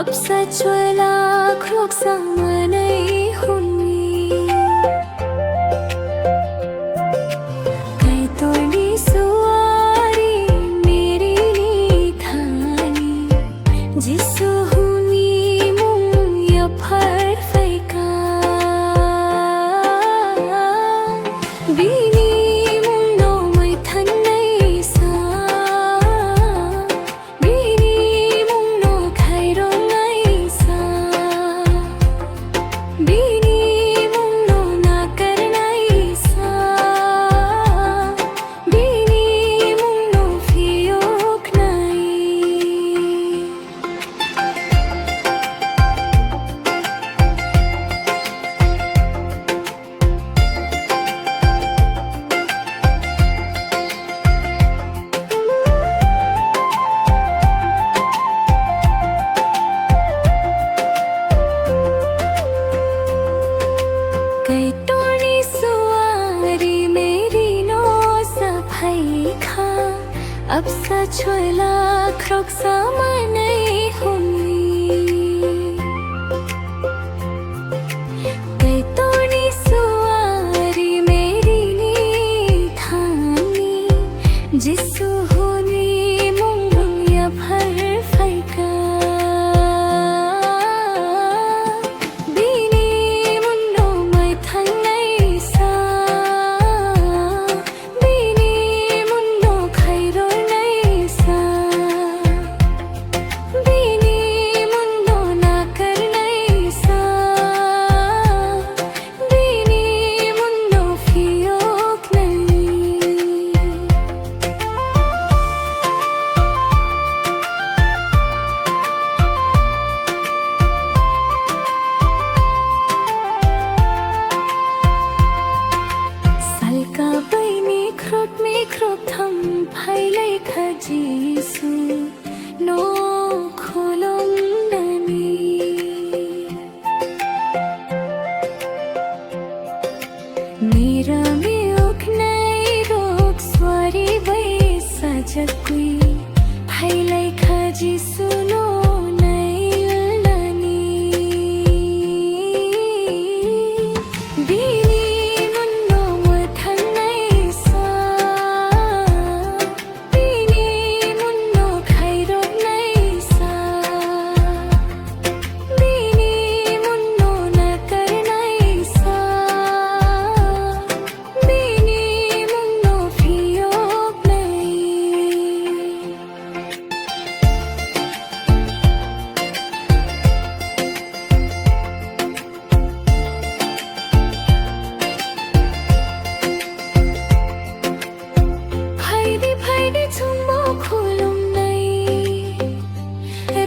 अब सचवला क्रोक सामनै हुन्नी कै तोडी सुवारी मेरी थानी जिसो हुनी मुङ या फरफैका बिनी मुङो मै थन्नै सा बिनी मुङो खैरो नै सा बिनी मुङो नाकर नै सा बिनी मुङो फियोक नै कै टोनी सुवारी मेरी नो सफाई खा अब सचवला क्रोक सामनै हुन्नी कै टोनी सुवारी मेरी नी थानी जिसो हुनी मुङ या फरफैका बिनी मुन्नो मै थन्नै सा बिनी मुन्नो खैरो नै सा बिनी मुन्नो नाकर नै सा बिनी मुन्नो फियोक नै salka baini krot me krot tham phailai khajisu no kholom nani mera me ok nai rok swari bai sajakui phailai khajisu no nai nani bini मुन्नो म थन्नै सा बिनी मुन्नो खैरो नै सा बिनी मुन्नो नाकर नै सा बिनी मुन्नो फियोक नै फाइदी छुम्बो खोलुम नै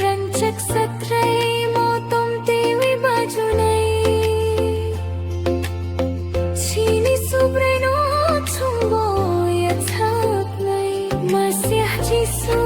रञ्चक सत्रै मोतम तेवी बाजु नै छिनी सुब्रेनो छुम्बो या छाप नै मस्याह जिसु